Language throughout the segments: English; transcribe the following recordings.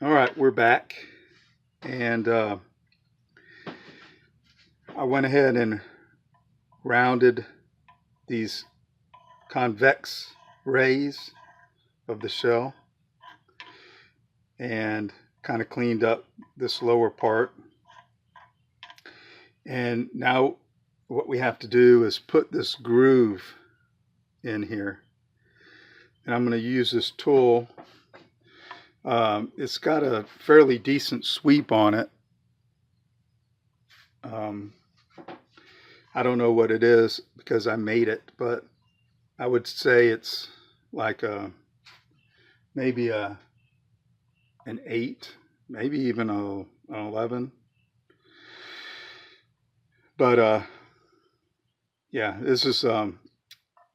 All right, we're back, and I went ahead and rounded these convex rays of the shell and kind of cleaned up this lower part. And now what we have to do is put this groove in here. And I'm going to use this tool. It's got a fairly decent sweep on it. I don't know what it is because I made it, but I would say it's like maybe an 8, maybe even an 11. But yeah, this is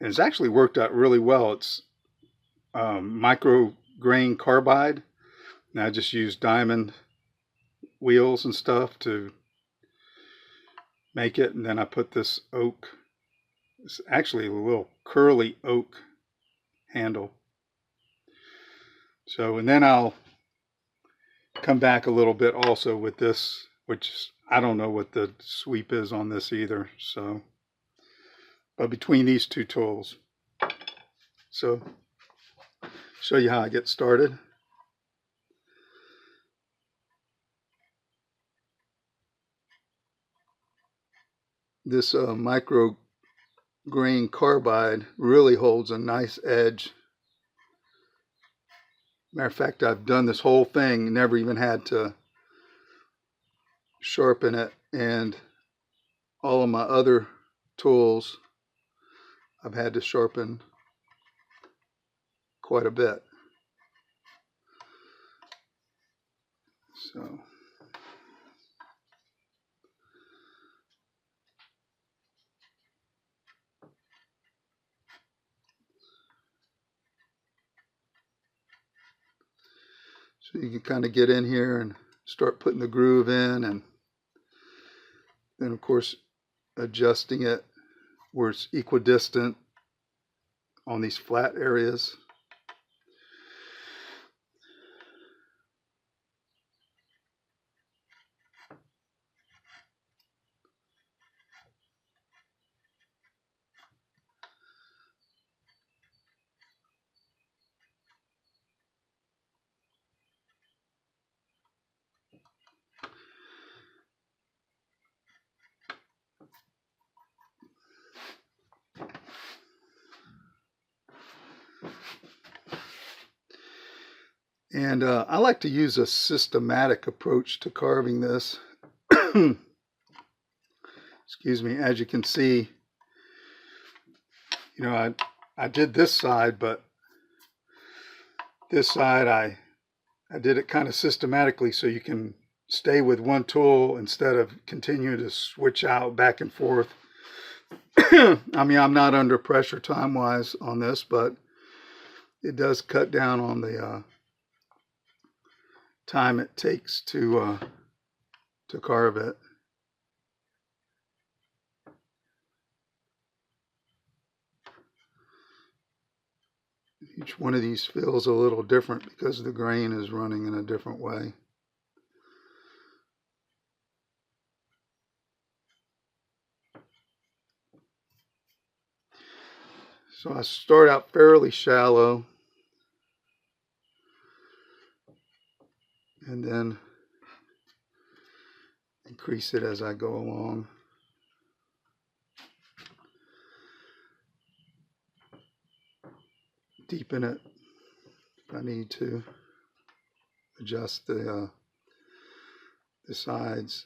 it's actually worked out really well. It's micro grain carbide, and I just use diamond wheels and stuff to make it, and then I put this oak. It's actually a little curly oak handle. So, and then I'll come back a little bit also with this, which I don't know what the sweep is on this either. So, but between these two tools. So, show you how I get started. This micro grain carbide really holds a nice edge. Matter of fact, I've done this whole thing, never even had to sharpen it, and all of my other tools I've had to sharpen quite a bit. So you can kind of get in here and start putting the groove in, and then of course adjusting it where it's equidistant on these flat areas. And I like to use a systematic approach to carving this. Excuse me. As you can see, you know, I did this side, but this side I did it kind of systematically so you can stay with one tool instead of continue to switch out back and forth. I mean, I'm not under pressure time-wise on this, but it does cut down on the time it takes to carve it. Each one of these feels a little different because the grain is running in a different way. So I start out fairly shallow and then increase it as I go along. Deepen it if I need to. Adjust the sides.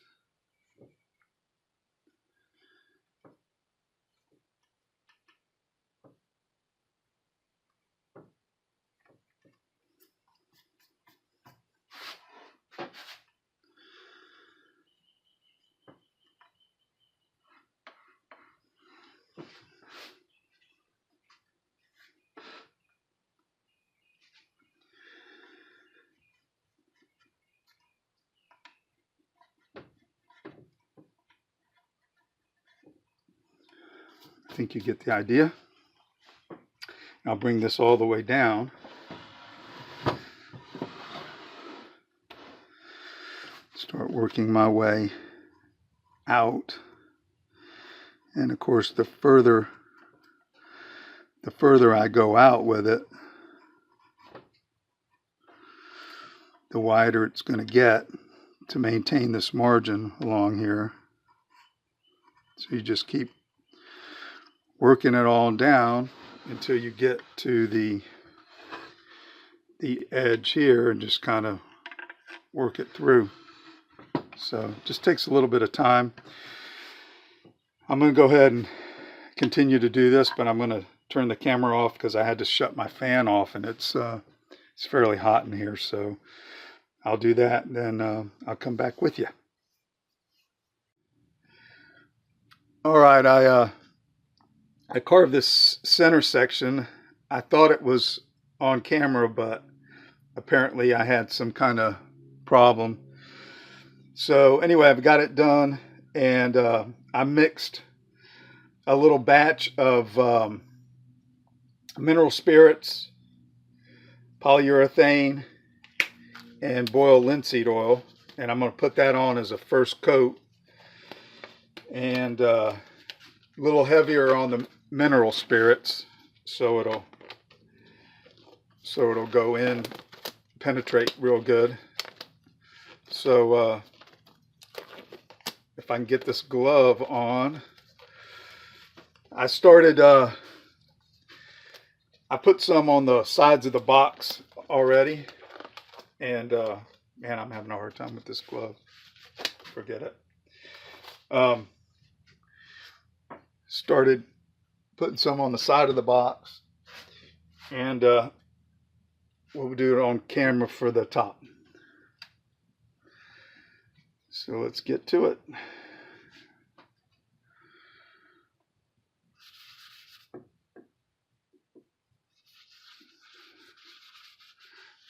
I think you get the idea. I'll bring this all the way down. Start working my way out. And of course, the further I go out with it, the wider it's going to get to maintain this margin along here. So you just keep working it all down until you get to the edge here and just kind of work it through. So it just takes a little bit of time. I'm going to go ahead and continue to do this, but I'm going to turn the camera off because I had to shut my fan off, and it's fairly hot in here. So I'll do that, and then I'll come back with you. All right, I carved this center section. I thought it was on camera, but apparently I had some kind of problem. So anyway, I've got it done, and I mixed a little batch of mineral spirits, polyurethane, and boiled linseed oil, and I'm going to put that on as a first coat, and a little heavier on the mineral spirits so it'll go in, penetrate real good. So if I can get this glove on, I started I put some on the sides of the box already, and man, I'm having a hard time with this glove. Forget it. Started putting some on the side of the box, and we'll do it on camera for the top. So let's get to it.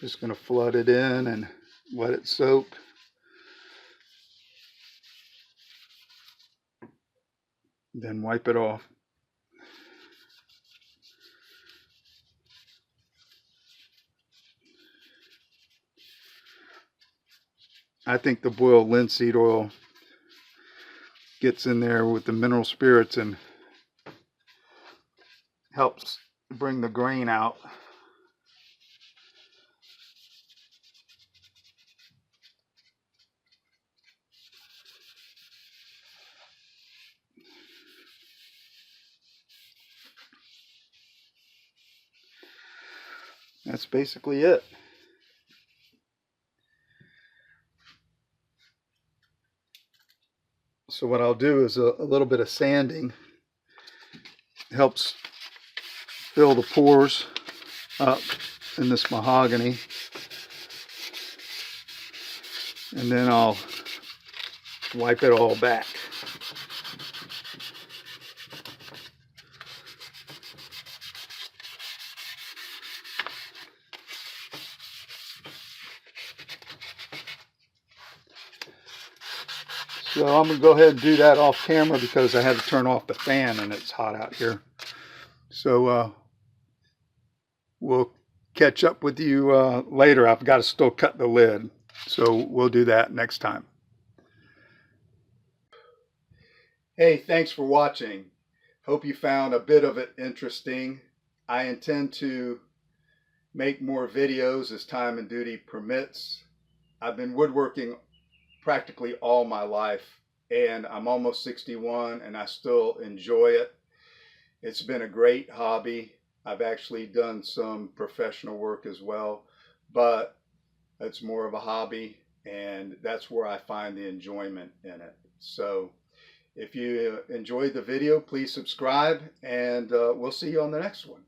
Just going to flood it in and let it soak. Then wipe it off. I think the boiled linseed oil gets in there with the mineral spirits and helps bring the grain out. That's basically it. So what I'll do is a little bit of sanding. Helps fill the pores up in this mahogany. And then I'll wipe it all back. So I'm going to go ahead and do that off camera because I had to turn off the fan and it's hot out here. So we'll catch up with you later. I've got to still cut the lid, so we'll do that next time. Hey, thanks for watching. Hope you found a bit of it interesting. I intend to make more videos as time and duty permits. I've been woodworking practically all my life, and I'm almost 61 and I still enjoy it. It's been a great hobby. I've actually done some professional work as well, but it's more of a hobby, and that's where I find the enjoyment in it. So if you enjoyed the video, please subscribe, and we'll see you on the next one.